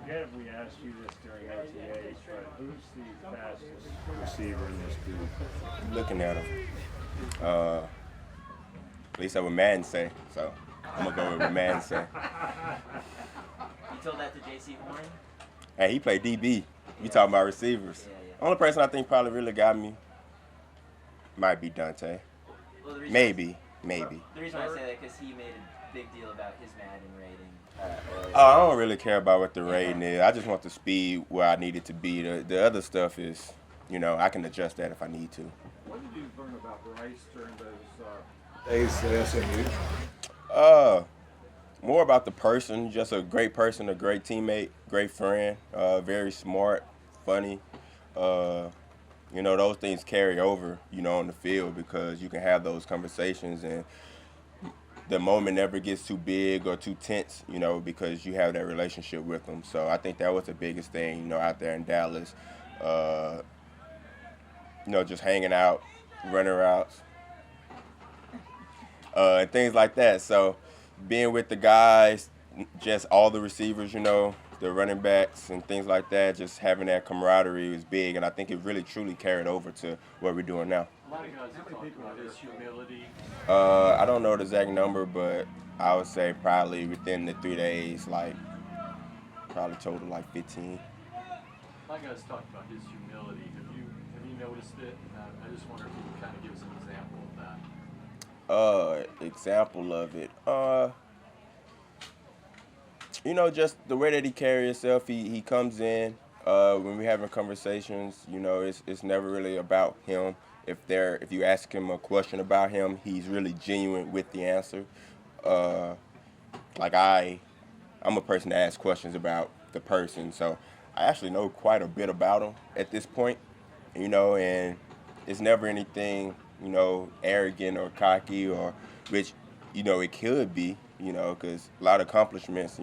forget if we asked you this during OTAs, but who's the fastest receiver in this group? Looking at him. At least that's what Madden say. So I'm gonna go with what Madden say. You told that to J.C. Horn? Hey, he played DB. We talking about receivers. Yeah. Only person I think probably really got me might be Dante. Well, Maybe. The reason I say that because he made a big deal about his Madden rating earlier. I don't really care about what the rating is. I just want the speed where I need it to be. The other stuff is, I can adjust that if I need to. What did you learn about Bryce during those days at SMU? More about the person, just a great person, a great teammate, great friend, very smart, funny. Those things carry over, on the field because you can have those conversations and the moment never gets too big or too tense, because you have that relationship with them. So I think that was the biggest thing, out there in Dallas. Just hanging out, running routes, and things like that. So being with the guys, just all the receivers, the running backs and things like that, just having that camaraderie was big, and I think it really truly carried over to what we're doing now. A lot of guys have talked about his humility. I don't know the exact number, but I would say probably within the 3 days, probably total 15. A lot of guys talked about his humility. Have you noticed it? I just wonder if you can kind of give us an example of that. Example of it. Just the way that he carries himself. He comes in when we're having conversations. It's never really about him. If you ask him a question about him, he's really genuine with the answer. I'm a person that asks questions about the person, so I actually know quite a bit about him at this point. And it's never anything, arrogant or cocky or which, it could be, because a lot of accomplishments,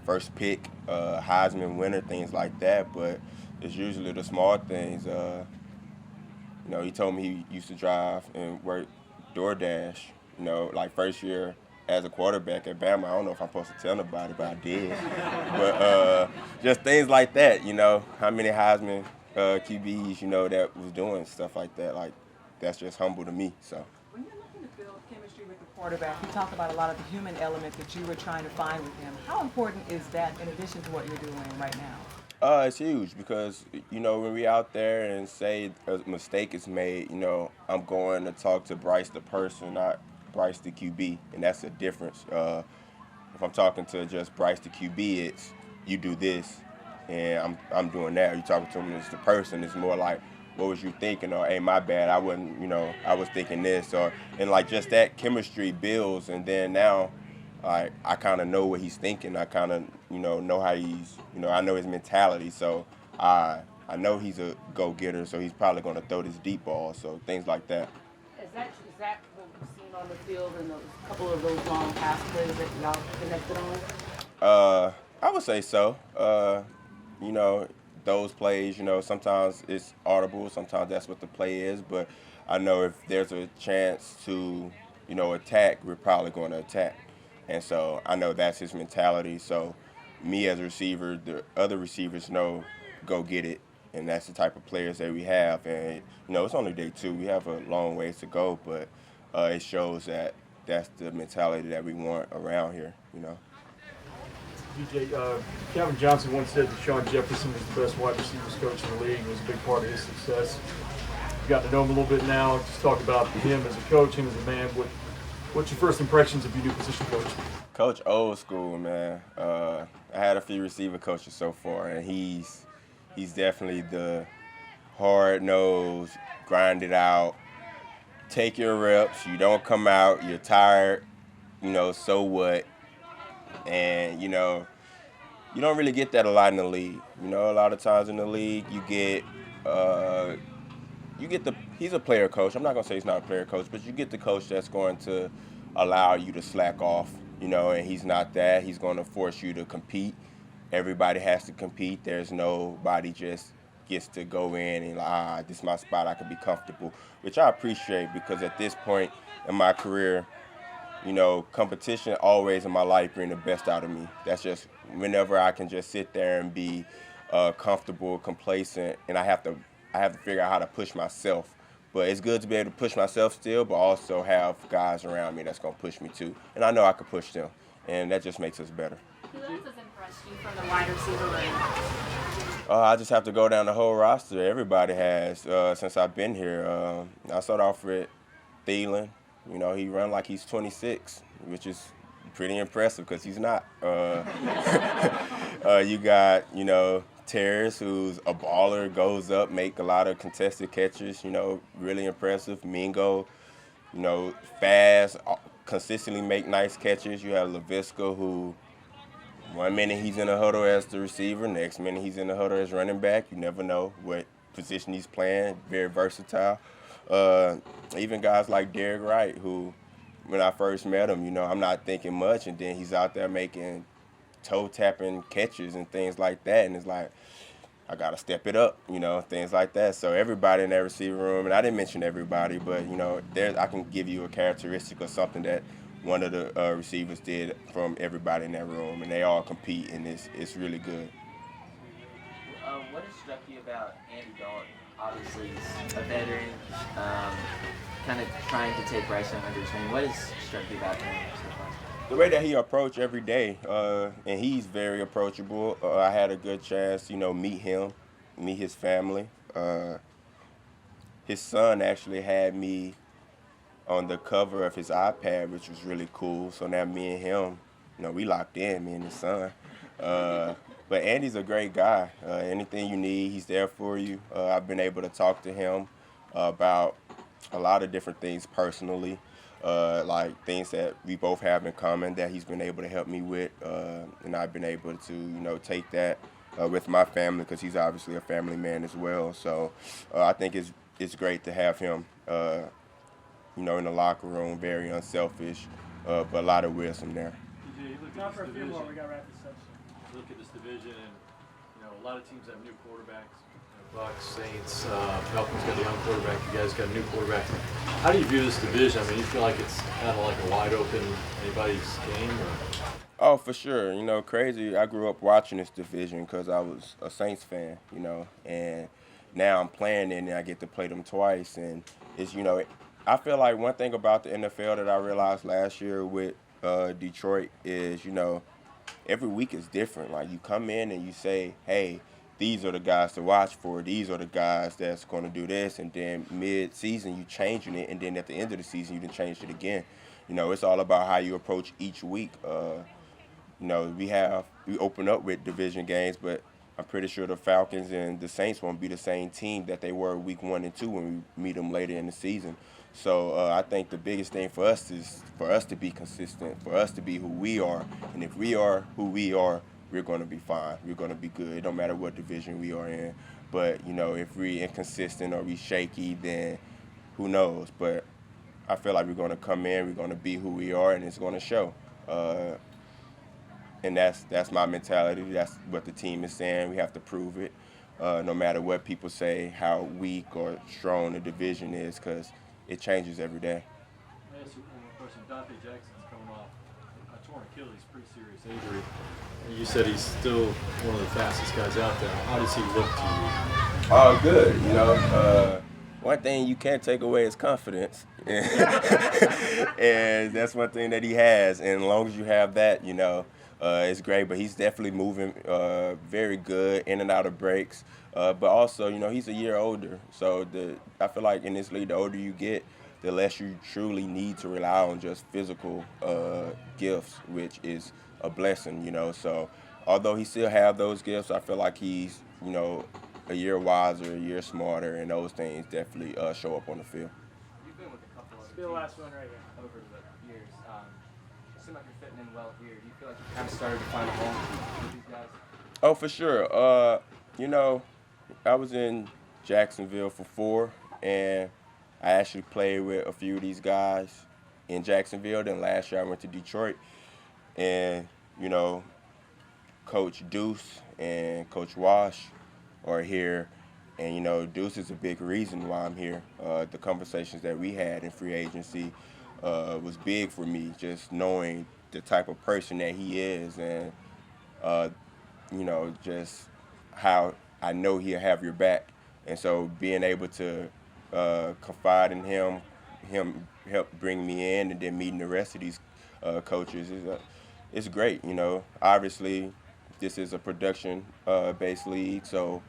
first pick, Heisman winner, things like that, but it's usually the small things. He told me he used to drive and work DoorDash, first year as a quarterback at Bama. I don't know if I'm supposed to tell nobody, but I did. But just things like that, how many Heisman QBs, that was doing stuff like that. That's just humble to me, so. When you're looking to build chemistry with the quarterback, you talk about a lot of the human element that you were trying to find with him. How important is that in addition to what you're doing right now? It's huge because, when we out there and say a mistake is made, I'm going to talk to Bryce the person, not Bryce the QB, and that's the difference. If I'm talking to just Bryce the QB, it's you do this, and I'm doing that. You talking to him as the person, it's more like, what was you thinking? Or, hey, my bad, I wasn't, I was thinking this. And just that chemistry builds, and then now, I kind of know what he's thinking. I kind of, know how he's, I know his mentality. So I know he's a go-getter, so he's probably going to throw this deep ball, so things like that. Is that what we've seen on the field in those couple of those long pass plays that y'all connected on? I would say so. Those plays, sometimes it's audible, sometimes that's what the play is, but I know if there's a chance to, attack, we're probably going to attack. And so I know that's his mentality. So me as a receiver, the other receivers know, go get it. And that's the type of players that we have. And, it's only day 2. We have a long ways to go, but it shows that that's the mentality that we want around here, DJ, Calvin Johnson once said that Sean Jefferson was the best wide receivers coach in the league. It was a big part of his success. You got to know him a little bit now. Just talk about him as a coach, him as a man. What's your first impressions of your new position coach? Coach old school, man. I had a few receiver coaches so far, and he's definitely the hard-nosed, grind it out, take your reps. You don't come out, you're tired, so what? And, you don't really get that a lot in the league. A lot of times in the league, you get he's a player coach. I'm not going to say he's not a player coach, but you get the coach that's going to allow you to slack off, and he's not that. He's going to force you to compete. Everybody has to compete. There's nobody just gets to go in and this is my spot, I can be comfortable, which I appreciate because at this point in my career, competition always in my life bring the best out of me. That's just whenever I can just sit there and be comfortable, complacent, and I have to figure out how to push myself. But it's good to be able to push myself still, but also have guys around me that's going to push me too. And I know I can push them, and that just makes us better. Who else has impressed you from the wide receiver room? I just have to go down the whole roster. Everybody has since I've been here. I start off with Thielen. You know, he run like he's 26, which is pretty impressive because he's not. You got, you know, Terrace, who's a baller, goes up, make a lot of contested catches, you know, really impressive. Mingo, you know, fast, consistently make nice catches. You have LaVisca, who 1 minute he's in the huddle as the receiver, next minute he's in the huddle as running back. You never know what position he's playing, very versatile. Even guys like Derek Wright, who, when I first met him, you know, I'm not thinking much, and then he's out there making toe-tapping catches and things like that, and it's like, I got to step it up, you know, things like that. So everybody in that receiver room, and I didn't mention everybody, but, you know, I can give you a characteristic or something that one of the receivers did from everybody in that room, and they all compete, and it's really good. What has struck you about Andy Dalton? Obviously, he's a veteran, kind of trying to take Bryce Young under his wing. What has struck you about him so far? The way that he approached every day, and he's very approachable. I had a good chance, you know, meet him, meet his family. His son actually had me on the cover of his iPad, which was really cool. So now me and him, you know, we locked in, me and his son. But Andy's a great guy. Anything you need, he's there for you. I've been able to talk to him about a lot of different things personally, like things that we both have in common that he's been able to help me with, and I've been able to, you know, take that with my family because he's obviously a family man as well. So I think it's great to have him, you know, in the locker room, very unselfish, but a lot of wisdom there. DJ, you look at this division. We got to wrap this up. Look at this division, and you know, a lot of teams have new quarterbacks. You know, Bucks, Saints, Falcons got a young quarterback. You guys got a new quarterback. How do you view this division? I mean, you feel like it's kind of like a wide open anybody's game? Or? Oh, for sure. You know, crazy. I grew up watching this division because I was a Saints fan. You know, and now I'm playing it, and I get to play them twice. And it's, you know, I feel like one thing about the NFL that I realized last year with Detroit is, you know, every week is different. Like, you come in and you say, hey, these are the guys to watch for. These are the guys that's going to do this. And then mid-season, you changing it. And then at the end of the season, you done changed it again. You know, it's all about how you approach each week. You know, we open up with division games, but I'm pretty sure the Falcons and the Saints won't be the same team that they were week 1 and 2 when we meet them later in the season. So I think the biggest thing for us is for us to be consistent, for us to be who we are. And if we are who we are, we're going to be fine. We're going to be good. It don't matter what division we are in. But, you know, if we're inconsistent or we shaky, then who knows. But I feel like we're going to come in, we're going to be who we are, and it's going to show. And that's my mentality. That's what the team is saying. We have to prove it, no matter what people say, how weak or strong the division is, because it changes every day. Let me ask you one more question. Dante Jackson's coming off a torn Achilles, pretty serious injury. You said he's still one of the fastest guys out there. How does he look to you? Oh, good. You know, one thing you can't take away is confidence. And that's one thing that he has. And as long as you have that, you know, it's great. But he's definitely moving very good, in and out of breaks. But also, you know, he's a year older. So I feel like in this league, the older you get, the less you truly need to rely on just physical gifts, which is a blessing, you know. So although he still have those gifts, I feel like he's, you know, a year wiser, a year smarter, and those things definitely show up on the field. You've been with a couple of Let's be the last one right here. over the years. It seems like you're fitting in well here. Do you feel like you kind of started to find a home with these guys? Oh, for sure. You know, I was in Jacksonville for 4, and I actually played with a few of these guys in Jacksonville. Then last year I went to Detroit, and, you know, Coach Deuce and Coach Wash are here. And, you know, Deuce is a big reason why I'm here. The conversations that we had in free agency was big for me, just knowing the type of person that he is. And you know, just how I know he'll have your back. And so being able to confide in him help bring me in, and then meeting the rest of these coaches it's great. You know, obviously this is a production based league, so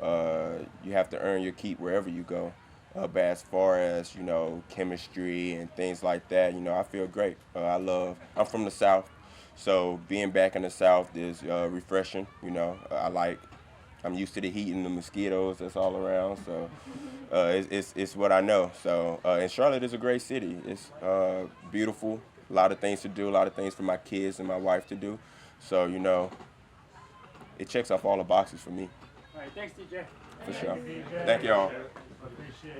you have to earn your keep wherever you go. But as far as, you know, chemistry and things like that, you know, I feel great. I'm from the South, so being back in the South is refreshing. You know, I'm used to the heat and the mosquitoes that's all around, so it's what I know. So and Charlotte is a great city. It's beautiful, a lot of things to do, a lot of things for my kids and my wife to do. So, you know, it checks off all the boxes for me. All right, thanks, DJ. For sure. Thank you all.